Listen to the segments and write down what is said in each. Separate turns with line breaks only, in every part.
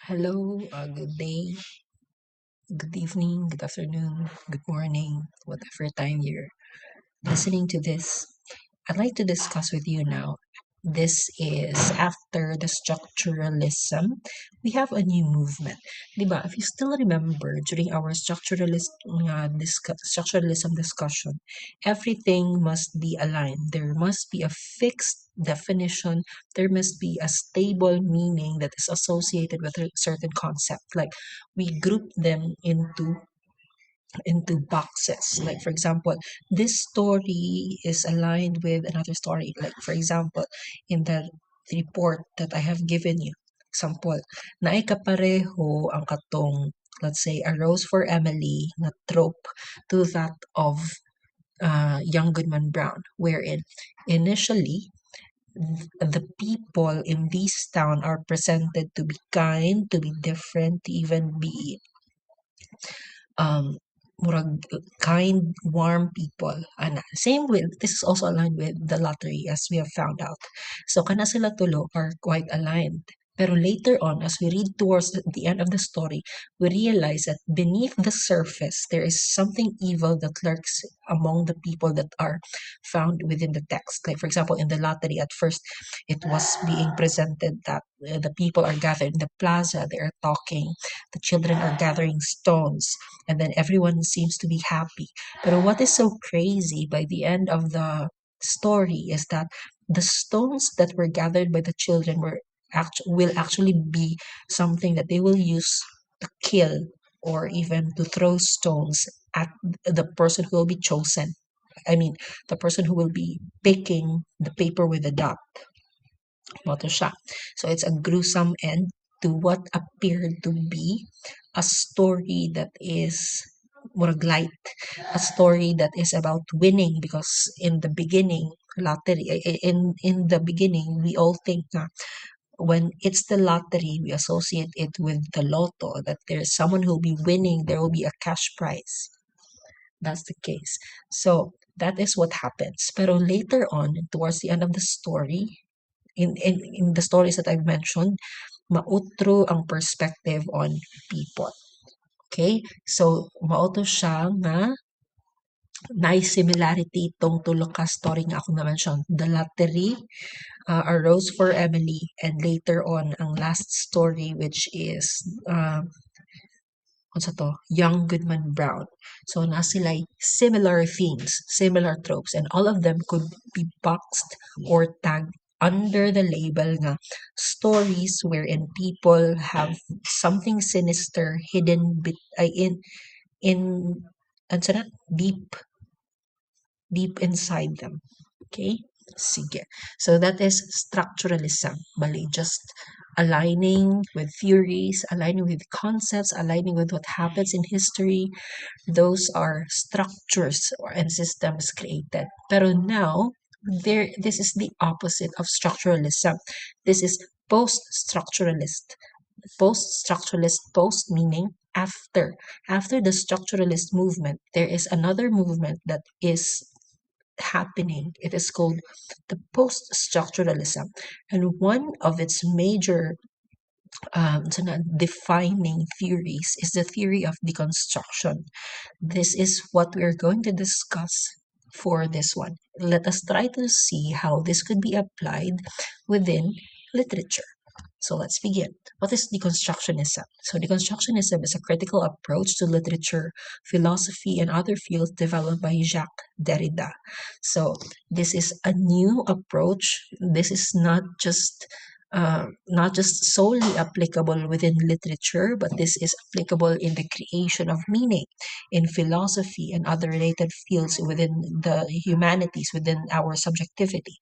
Hello, good day, good evening, good afternoon, good morning, whatever time you're listening to this. I'd like to discuss with you now. This is after the structuralism, we have a new movement. Diba? If you still remember, during our structuralism discussion, everything must be aligned. There must be a fixed definition. There must be a stable meaning that is associated with a certain concept. Like we group them into boxes. Like for example, this story is aligned with another story. Like for example, in the report that I have given you, example, naikapareho ang katong, let's say, A Rose for Emily na trope to that of Young Goodman Brown, wherein initially the people in this town are presented to be kind, to be different, to even be um murag kind, warm people. And same with, this is also aligned with the lottery as we have found out. So kana sila tulo are quite aligned. Pero later on, as we read towards the end of the story, we realize that beneath the surface, there is something evil that lurks among the people that are found within the text. Like, for example, in the lottery, at first, it was being presented that the people are gathered in the plaza, they are talking, the children are gathering stones, and then everyone seems to be happy. But what is so crazy by the end of the story is that the stones that were gathered by the children will actually be something that they will use to kill or even to throw stones at the person who will be chosen. I mean, the person who will be picking the paper with the dot. Moto siya. So it's a gruesome end to what appeared to be a story that is murag light, a story that is about winning, because in the beginning, lottery, in the beginning, we all think na when it's the lottery, we associate it with the lotto, that there's someone who'll be winning, there will be a cash prize. That's the case. So that is what happens. Pero later on, towards the end of the story, in the stories that I've mentioned, mautro ang perspective on people. Okay? So, mauto siya nga nice similarity itong tulo ka story nga ako na-mention. The Lottery, A Rose for Emily, and later on, ang last story which is unsa to? Young Goodman Brown. So, na sila similar themes, similar tropes, and all of them could be boxed or tagged under the label nga stories wherein people have something sinister hidden in ano na, deep inside them. Okay? Sige. So that is structuralism. Bali, just aligning with theories, aligning with concepts, aligning with what happens in history. Those are structures and systems created. Pero now, this is the opposite of structuralism. This is post-structuralist. Post-structuralist, post meaning after. After the structuralist movement, there is another movement that is happening. It is called the post-structuralism. And one of its major defining theories is the theory of deconstruction. This is what we are going to discuss for this one. Let us try to see how this could be applied within literature. So let's begin. What is deconstructionism? So deconstructionism is a critical approach to literature, philosophy, and other fields developed by Jacques Derrida. So this is a new approach. This is not just solely applicable within literature, but this is applicable in the creation of meaning, in philosophy and other related fields within the humanities, within our subjectivity.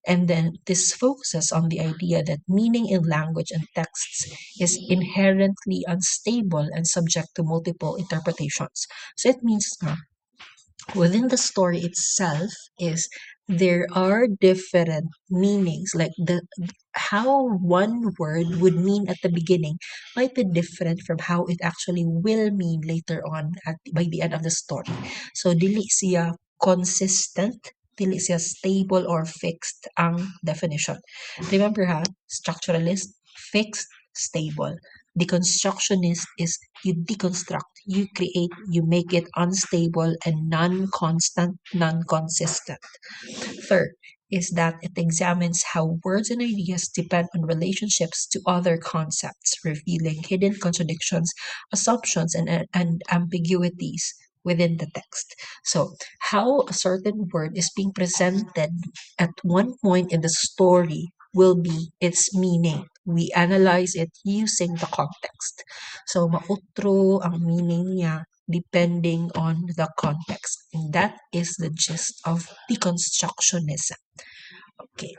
And then this focuses on the idea that meaning in language and texts is inherently unstable and subject to multiple interpretations. So it means within the story itself is there are different meanings, like the how one word would mean at the beginning might be different from how it actually will mean later on by the end of the story. So dili siya consistent, dili siya stable or fixed ang definition. Remember ha, structuralist, fixed, stable. Deconstructionist is you deconstruct, you create, you make it unstable and non-constant, non-consistent. Third is that it examines how words and ideas depend on relationships to other concepts, revealing hidden contradictions, assumptions, and ambiguities within the text. So, how a certain word is being presented at one point in the story will be its meaning. We analyze it using the context. So, mautro ang meaning niya depending on the context. And that is the gist of deconstructionism. Okay,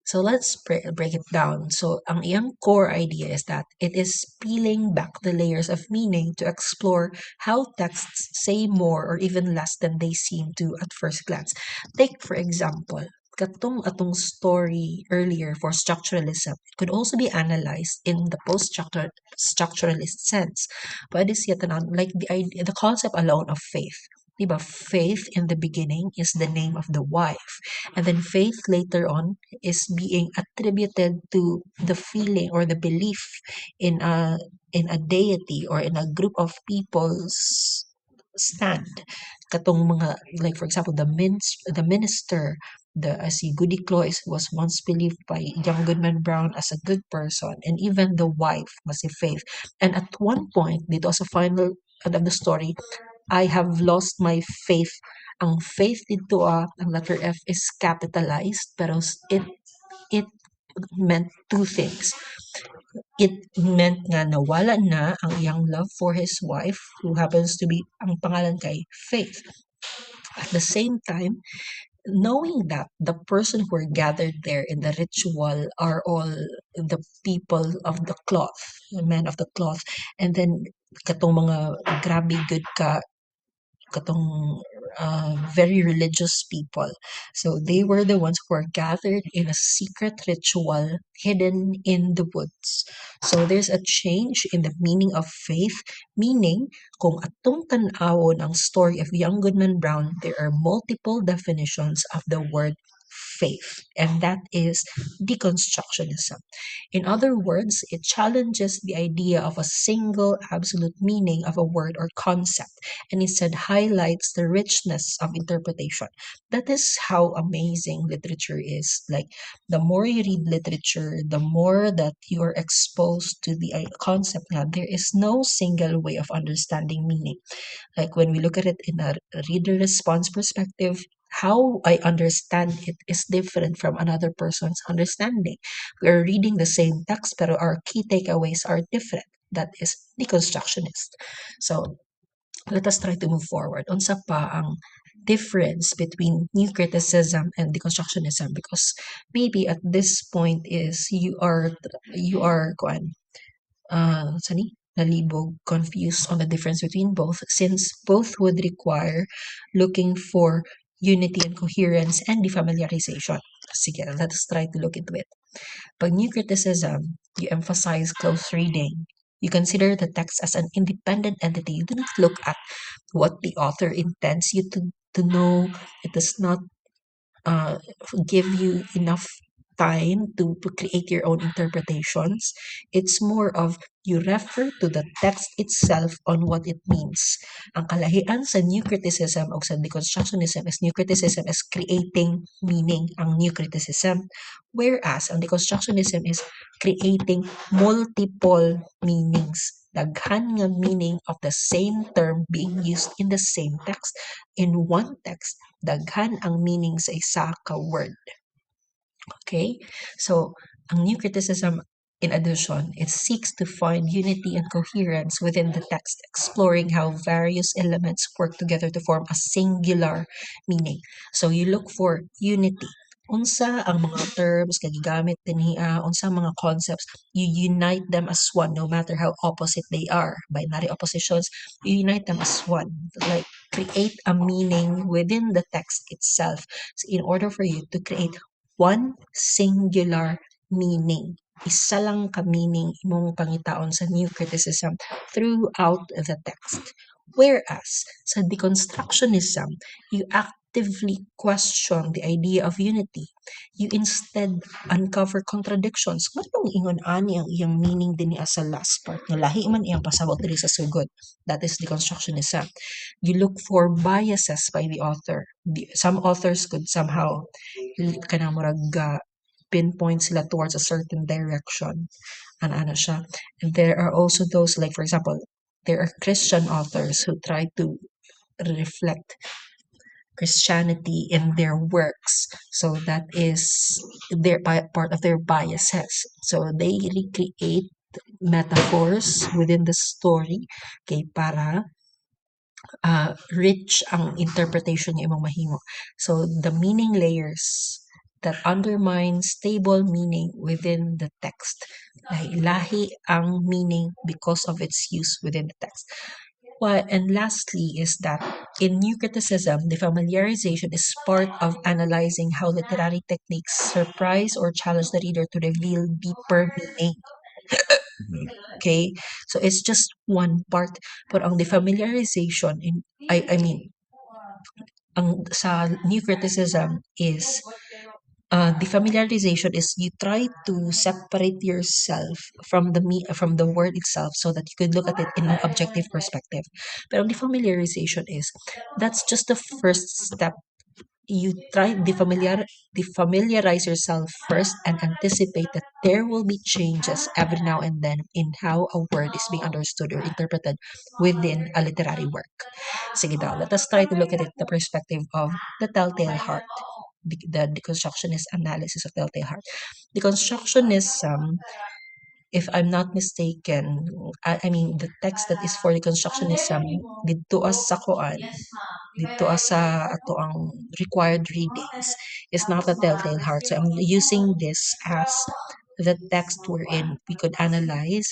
so let's break it down. So, ang iyang core idea is that it is peeling back the layers of meaning to explore how texts say more or even less than they seem to at first glance. Take, for example, katong atong story earlier for structuralism could also be analyzed in the post-structuralist sense. Pwede siya tanan, like the concept alone of faith. Diba? Faith in the beginning is the name of the wife. And then faith later on is being attributed to the feeling or the belief in a deity or in a group of people's stand. Katong mga, like for example, the minister, the as si Goody Cloys was once believed by Young Goodman Brown as a good person, and even the wife was a faith. And at one point, dito sa final of the story, I have lost my faith. Ang faith dito, ang letter F is capitalized, pero it meant two things. It meant nga nawala na ang iyang love for his wife, who happens to be ang pangalan kay Faith. At the same time, knowing that the person who are gathered there in the ritual are all the people of the cloth, the men of the cloth, and then katong mga grabe good ka katong very religious people. So they were the ones who were gathered in a secret ritual hidden in the woods. So there's a change in the meaning of faith, meaning kung atong tan-awon ang story of Young Goodman Brown, there are multiple definitions of the word faith, and that is deconstructionism. In other words, it challenges the idea of a single absolute meaning of a word or concept and instead highlights the richness of interpretation. That is how amazing literature is. Like, the more you read literature, the more that you are exposed to the concept that there is no single way of understanding meaning. Like, when we look at it in a reader response perspective, how I understand it is different from another person's understanding. We are reading the same text, but our key takeaways are different. That is deconstructionist. So, let us try to move forward. Unsa pa ang difference between new criticism and deconstructionism, because maybe at this point is you are sani nalibog, confused on the difference between both, since both would require looking for unity and coherence and defamiliarization. Sige, let us try to look into it. Pag new criticism, you emphasize close reading. You consider the text as an independent entity. You do not look at what the author intends you to know. It does not uh, give you enough time to create your own interpretations. It's more of you refer to the text itself on what it means. Ang kalahian sa new criticism o sa deconstructionism is new criticism is creating meaning ang new criticism. Whereas ang deconstructionism is creating multiple meanings. Daghan nga meaning of the same term being used in the same text. In one text, daghan ang meaning sa isa ka word. Okay? So, ang new criticism, in addition, it seeks to find unity and coherence within the text, exploring how various elements work together to form a singular meaning. So, you look for unity. Unsa ang mga terms nga gigamit dinhi, unsa ang mga concepts, you unite them as one no matter how opposite they are. Binary oppositions, you unite them as one. Like, create a meaning within the text itself. So in order for you to create one singular meaning, isa lang ka meaning imong pangitaon sa new criticism throughout the text. Whereas sa deconstructionism, you actively question the idea of unity. You instead uncover contradictions. Nganong ingon ani ang iyang meaning din niya sa last part nga lahi man iyang pasabot diri sa sugod. That is deconstructionism. You look for biases by the author. Some authors could somehow kanang murag pinpoint sila towards a certain direction. Ano siya. And there are also those like for example, there are Christian authors who try to reflect Christianity in their works. So that is their part of their biases. So they recreate metaphors within the story kay para rich ang interpretation niya imong mahimo. So the meaning layers that undermine stable meaning within the text. Lahi ang meaning because of its use within the text. Well, and lastly is that in new criticism, the familiarization is part of analyzing how literary techniques surprise or challenge the reader to reveal deeper meaning. Okay, so it's just one part, but ang defamiliarization I mean, ang sa new criticism is the familiarization is you try to separate yourself from the word itself so that you could look at it in an objective perspective. Pero the familiarization is that's just the first step. You try defamiliarize yourself first and anticipate that there will be changes every now and then in how a word is being understood or interpreted within a literary work. Sige daw, let us try to look at it the perspective of the Telltale Heart, the deconstructionist analysis of Telltale Heart. Deconstructionism, if I'm not mistaken, I mean the text that is for deconstructionism dito as sa koan, dito as sa ato ang required readings is not a Telltale Heart. So I'm using this as the text wherein we could analyze,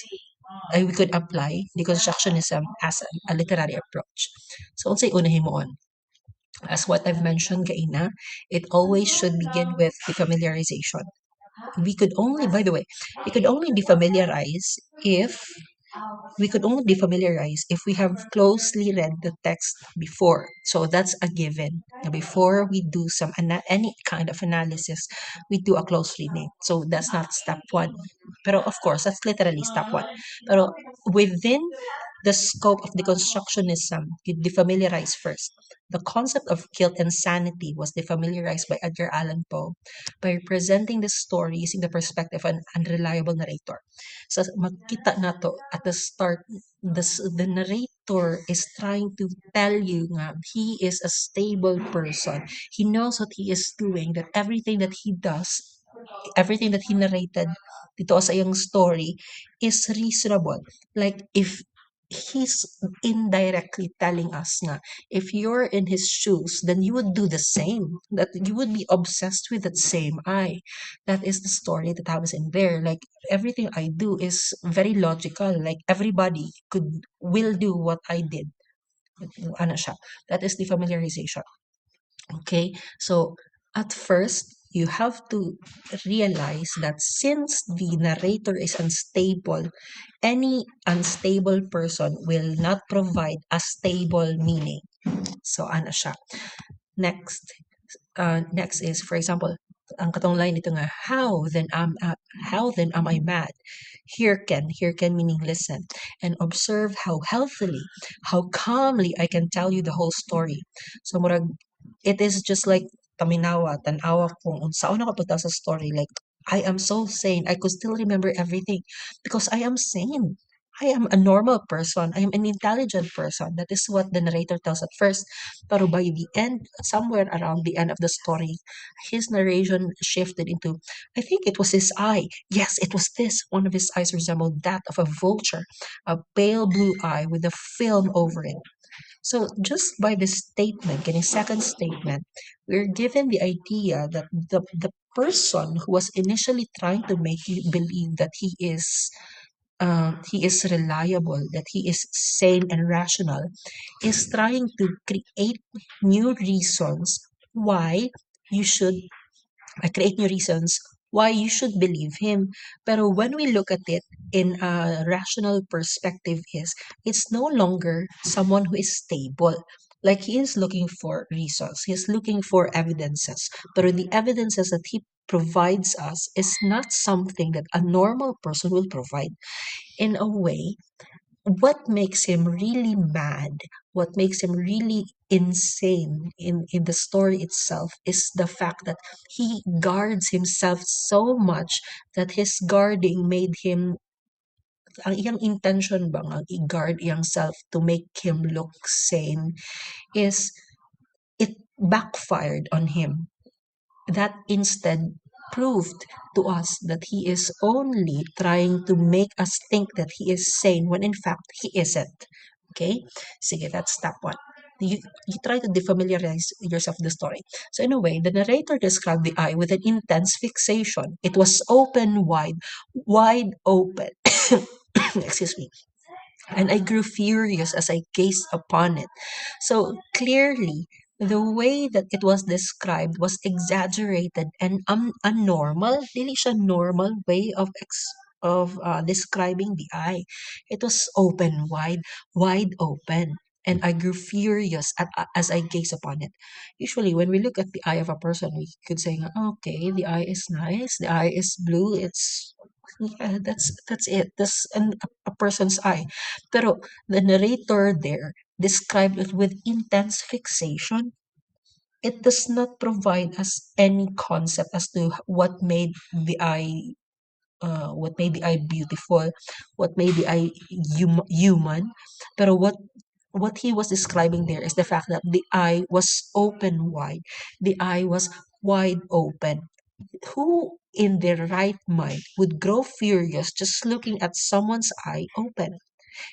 we could apply deconstructionism as a literary approach. So unsay unahin mo on? As what I've mentioned kaina, it always should begin with the familiarization. We could only, by the way, we could only defamiliarize if we could only defamiliarize if we have closely read the text before. So that's a given. Now, before we do any kind of analysis, we do a close reading. So that's not step one. Pero of course, that's literally step one. Pero within the scope of deconstructionism, you defamiliarize first. The concept of guilt and sanity was defamiliarized by Edgar Allan Poe by presenting the story using the perspective of an unreliable narrator. So makita nato at the start, the narrator is trying to tell you nga he is a stable person. He knows what he is doing, that everything that he does, everything that he narrated dito sa iyang story is reasonable. Like if he's indirectly telling us nga if you're in his shoes then you would do the same, that you would be obsessed with that same eye. That is the story that I was in there. Like everything I do is very logical, like everybody will do what I did. Ano siya, that is the familiarization. Okay, so at first, you have to realize that since the narrator is unstable, any unstable person will not provide a stable meaning. So, ano siya? Next, next is, for example, ang katong line dito nga, how then am I mad? Hearken meaning listen, and observe how healthily, how calmly I can tell you the whole story. So, murag it is just like taminawa, tanawa kung unsaon nakapunta sa story. Like, I am so sane. I could still remember everything because I am sane. I am a normal person. I am an intelligent person. That is what the narrator tells at first. Pero by the end, somewhere around the end of the story, his narration shifted into, I think it was his eye. Yes, it was this. One of his eyes resembled that of a vulture, a pale blue eye with a film over it. So just by this statement, getting second statement, we're given the idea that the person who was initially trying to make you believe that he is reliable, that he is sane and rational, is trying to create new reasons why you should create new reasons why you should believe him. Pero when we look at it in a rational perspective is, it's no longer someone who is stable. Like he is looking for reasons, he's looking for evidences, but the evidences that he provides us is not something that a normal person will provide. In a way, what makes him really mad, what makes him really insane in the story itself is the fact that he guards himself so much that his guarding made him, ang iyang intention bang ang i-guard iyang self to make him look sane is it backfired on him. That instead proved to us that he is only trying to make us think that he is sane when in fact he isn't. Okay? Sige, that's step one. You try to defamiliarize yourself with the story. So in a way, the narrator described the eye with an intense fixation. It was open wide, wide open. Excuse me. And I grew furious as I gazed upon it. So clearly, the way that it was described was exaggerated and unnormal. Dili siya normal way of describing the eye. It was open, wide, wide open. And I grew furious as I gazed upon it. Usually, when we look at the eye of a person, we could say, okay, the eye is nice, the eye is blue, it's yeah, that's it. That's a person's eye. Pero the narrator there described it with intense fixation. It does not provide us any concept as to what made the eye beautiful, what made the eye human. Pero what he was describing there is the fact that the eye was open wide. The eye was wide open. Who in their right mind would grow furious just looking at someone's eye open?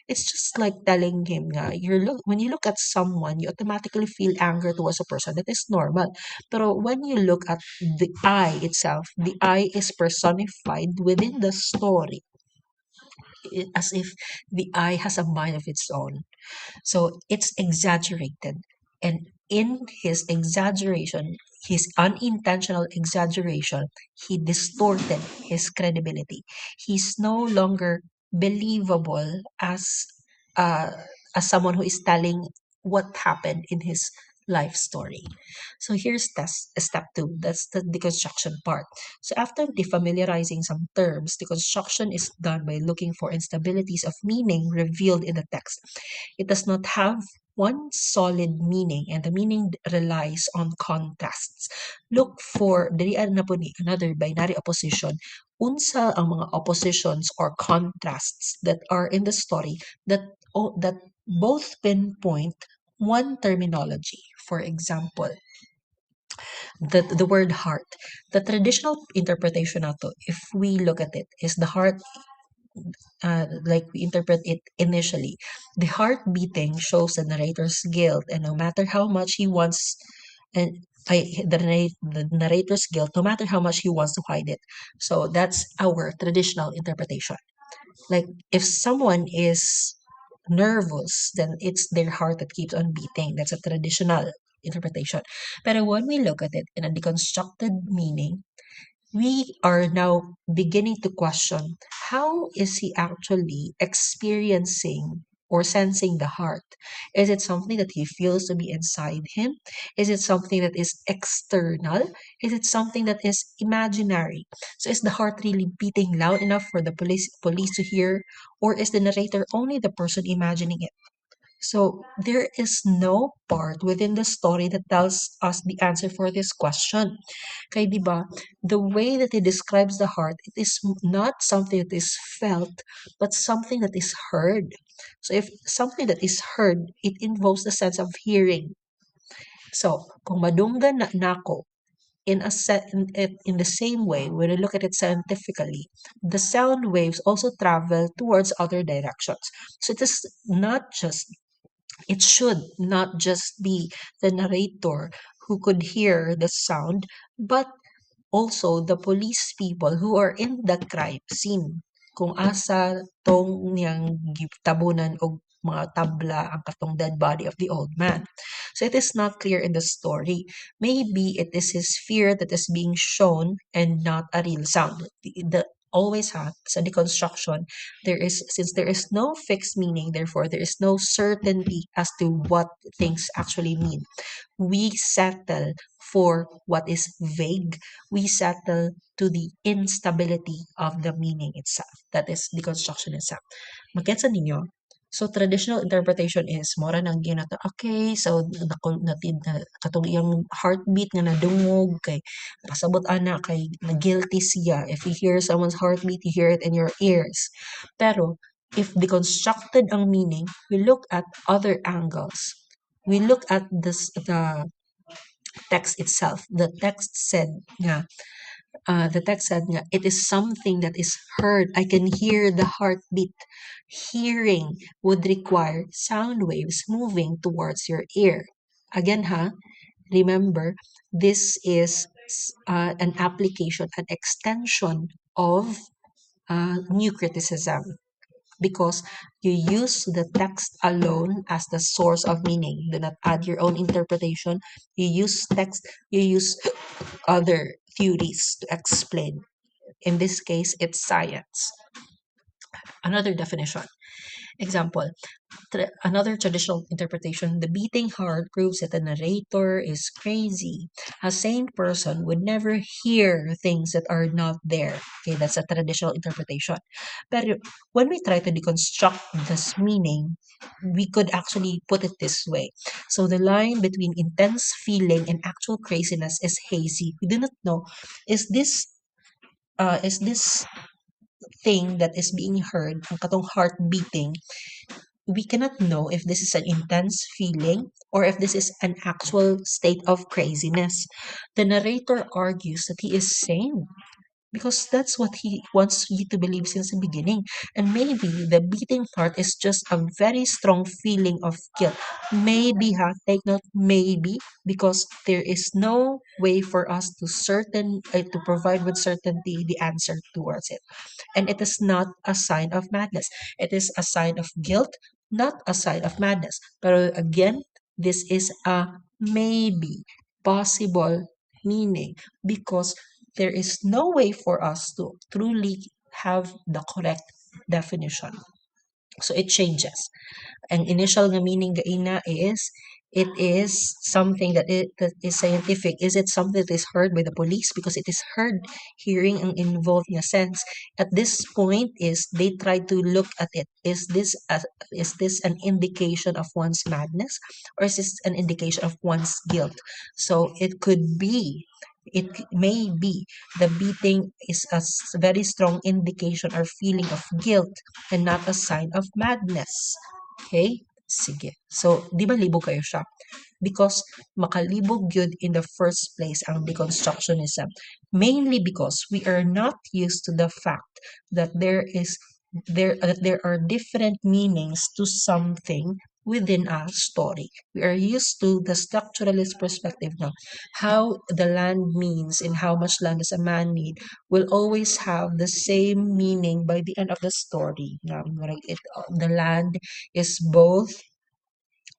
It's just like telling him nga, when you look at someone, you automatically feel anger towards a person. That is normal. But when you look at the eye itself, the eye is personified within the story as if the eye has a mind of its own. So it's exaggerated. And in his exaggeration, his unintentional exaggeration, he distorted his credibility. He's no longer believable uh, as someone who is telling what happened in his life story. So here's step two. That's the deconstruction part. So after defamiliarizing some terms, deconstruction is done by looking for instabilities of meaning revealed in the text. It does not have one solid meaning, and the meaning relies on contrasts. Look for diri na po ni another binary opposition. Unsa ang mga oppositions or contrasts that are in the story that both pinpoint one terminology. For example, the word heart. The traditional interpretation nato, if we look at it, is the heart like we interpret it initially. The heart beating shows the narrator's guilt, and no matter how much he wants, and the narrator's guilt, no matter how much he wants to hide it. So that's our traditional interpretation. Like if someone is nervous, then it's their heart that keeps on beating. That's a traditional interpretation. But when we look at it in a deconstructed meaning, we are now beginning to question how is he actually experiencing or sensing the heart? Is it something that he feels to be inside him? Is it something that is external? Is it something that is imaginary? So is the heart really beating loud enough for the police to hear, or is the narrator only the person imagining it? So there is no part within the story that tells us the answer for this question. Kay 'di ba, the way that he describes the heart, it is not something that is felt, but something that is heard. So if something that is heard, it involves the sense of hearing. So kung madunggan na nako, in the same way, when we look at it scientifically, the sound waves also travel towards other directions. So it should not just be the narrator who could hear the sound, but also the police people who are in the crime scene. Kung asa tong niyang gitabunan og mga tabla ang katong dead body of the old man. So it is not clear in the story. Maybe it is his fear that is being shown and not a real sound. The always ha sa deconstruction, there is since there is no fixed meaning, therefore there is no certainty as to what things actually mean. We settle for what is vague. We settle to the instability of the meaning itself. That is deconstruction itself. Magketsa ninyo? So traditional interpretation is mora nang ginata okay, so natid na katong iyang heartbeat nga nadungog kay pasabot ana kay na guilty siya. If you hear someone's heartbeat, you hear it in your ears. Pero if deconstructed ang meaning, we look at other angles. We look at the text itself. The text said nga, it is something that is heard. I can hear the heartbeat. Hearing would require sound waves moving towards your ear. Again, remember, this is an application, an extension of new criticism because you use the text alone as the source of meaning. Do not add your own interpretation. You use text, you use other theories to explain. In this case, it's science. Another definition. Example, another traditional interpretation, the beating heart proves that the narrator is crazy. A sane person would never hear things that are not there. Okay, that's a traditional interpretation. But when we try to deconstruct this meaning, we could actually put it this way. So the line between intense feeling and actual craziness is hazy. We do not know, is this thing that is being heard, ang katong heart beating, we cannot know if this is an intense feeling or if this is an actual state of craziness. The narrator argues that he is sane because that's what he wants you to believe since the beginning. And maybe the beating heart is just a very strong feeling of guilt. Maybe, take note, maybe, because there is no way for us to provide with certainty the answer towards it. And it is not a sign of madness. It is a sign of guilt, not a sign of madness. But again, this is a maybe possible meaning because there is no way for us to truly have the correct definition. So it changes. Ang initial nga meaning gaina is it is something that is scientific. Is it something that is heard by the police? Because it is heard, hearing ang involved nga sense. At this point is they try to look at it. Is this an indication of one's madness or is this an indication of one's guilt? So it may be the beating is a very strong indication or feeling of guilt and not a sign of madness. Okay? Sige. So, di ba libog kayo siya? Because makalibog yun in the first place ang deconstructionism. Mainly because we are not used to the fact that there are different meanings to something within a story. We are used to the structuralist perspective now. How the land means and how much land does a man need will always have the same meaning by the end of the story. The land is both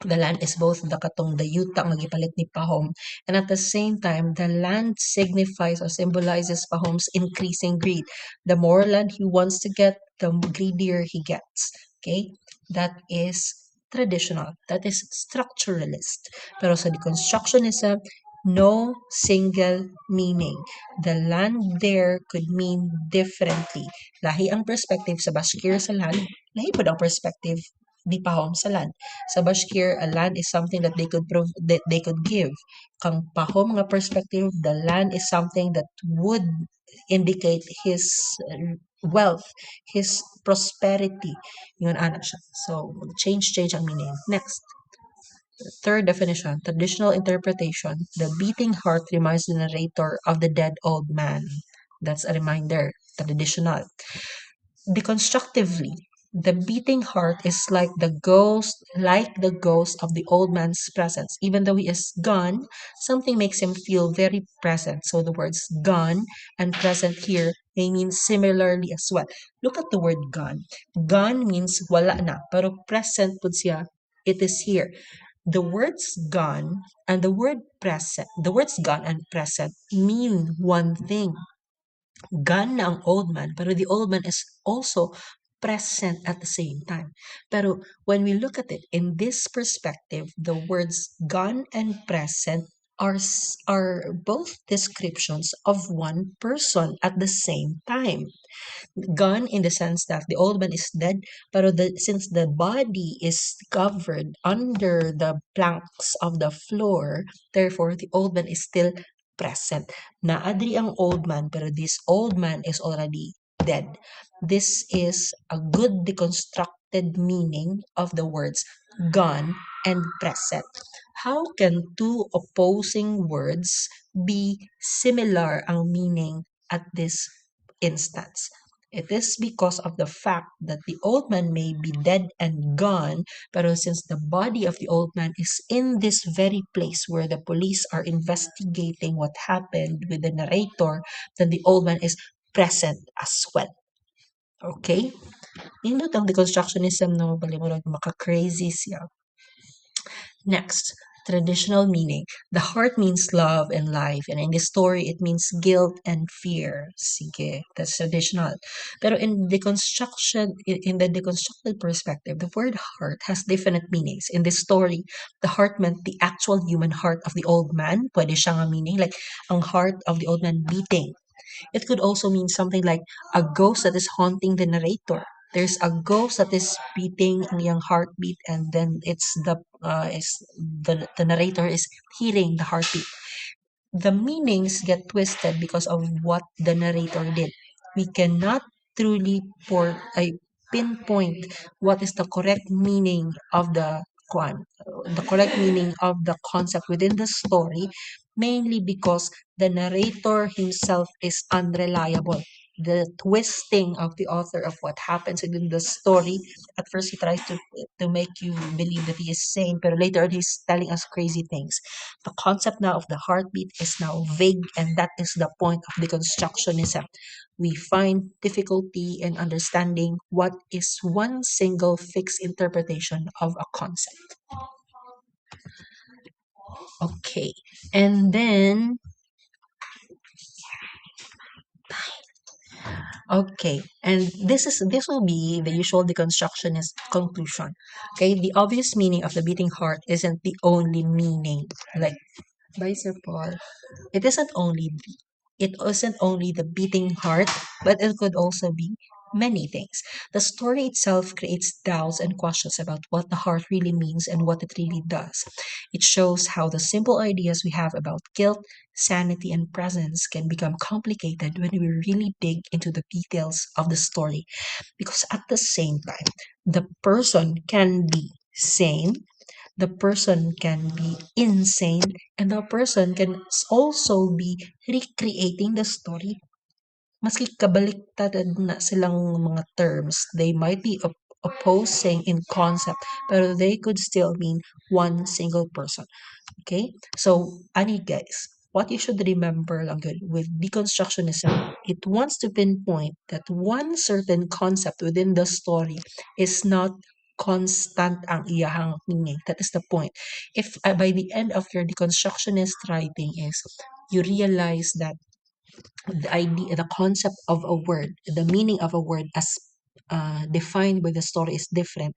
the katong the yuta nga gipalit ni Pahom, and at the same time the land signifies or symbolizes Pahom's increasing greed. The more land he wants to get, the greedier he gets. Okay, that is traditional, that is structuralist. Pero sa deconstructionism, no single meaning. The land there could mean differently. Lahi ang perspective sa Bashkir sa land, lahi po ang perspective ni Pahom sa land. Sa Bashkir, a land is something that they could give. Kang Pahom nga perspective, the land is something that would indicate his wealth, his prosperity. Yun ana siya. So, change ang meaning. Next. Third definition, traditional interpretation. The beating heart reminds the narrator of the dead old man. That's a reminder. Traditional. Deconstructively, The beating heart is like the ghost of the old man's presence. Even though he is gone, something makes him feel very present. So the words gone and present here may mean similarly as well. Look at the word gone. Gone means wala na, pero present po siya, it is here. The words gone and the words gone and present mean one thing. Gone na ang old man, pero the old man is also present at the same time. Pero when we look at it in this perspective, the words gone and present are both descriptions of one person at the same time. Gone in the sense that the old man is dead, pero since the body is covered under the planks of the floor, therefore the old man is still present. Naadri ang old man, pero this old man is already dead. This is a good deconstructed meaning of the words gone and present. How can two opposing words be similar ang meaning at this instance? It is because of the fact that the old man may be dead and gone, pero since the body of the old man is in this very place where the police are investigating what happened with the narrator, then the old man is present as well. Okay? Nindot ang deconstructionism na mabalimurag maka-crazy siya. Next, traditional meaning. The heart means love and life, and in this story, it means guilt and fear. Sige, that's traditional. Pero in the deconstructed perspective, the word heart has different meanings. In this story, the heart meant the actual human heart of the old man. Pwede siya nga meaning, like ang heart of the old man beating. It could also mean something like a ghost that is haunting the narrator. There's a ghost that is beating ang iyang heartbeat, and then the narrator is hearing the heartbeat. The meanings get twisted because of what the narrator did. We cannot truly pinpoint what is the correct meaning of the correct meaning of the concept within the story, mainly because the narrator himself is unreliable. The twisting of the author of what happens within the story, at first he tries to make you believe that he is sane, but later on he's telling us crazy things. The concept now of the heartbeat is now vague, and that is the point of deconstructionism. We find difficulty in understanding what is one single fixed interpretation of a concept. Okay, and then okay, and this will be the usual deconstructionist conclusion. Okay, the obvious meaning of the beating heart isn't the only meaning. Like, by Sir Paul, it isn't only the beating heart, but it could also be many things. The story itself creates doubts and questions about what the heart really means and what it really does. It shows how the simple ideas we have about guilt, sanity, and presence can become complicated when we really dig into the details of the story. Because at the same time, the person can be sane, the person can be insane, and the person can also be recreating the story. Maski kabaliktad na silang mga terms, they might be opposing in concept, pero they could still mean one single person. Okay? So, ani guys, what you should remember lang good with deconstructionism, it wants to pinpoint that one certain concept within the story is not constant ang iyahang meaning. That is the point. If by the end of your deconstructionist writing is you realize that the concept of a word, the meaning of a word as defined by the story is different.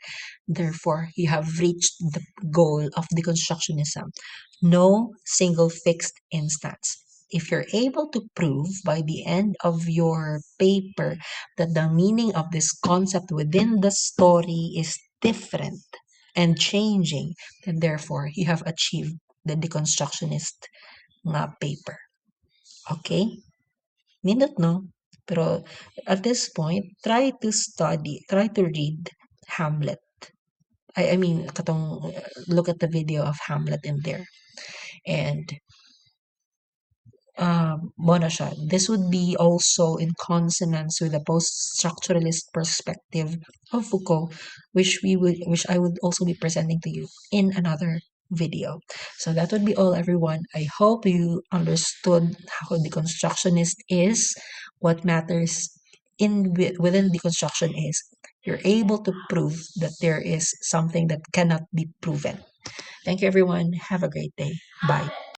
Therefore, you have reached the goal of deconstructionism. No single fixed instance. If you're able to prove by the end of your paper that the meaning of this concept within the story is different and changing, then therefore you have achieved the deconstructionist nga paper. Okay? Nindot, no? Pero at this point, try to read Hamlet. I mean, look at the video of Hamlet in there. And mo na siya. This would be also in consonance with the post-structuralist perspective of Foucault, which I would also be presenting to you in another video. So that would be all, everyone. I hope you understood how deconstructionist is. What matters within deconstruction is you're able to prove that there is something that cannot be proven. Thank you, everyone. Have a great day. Bye.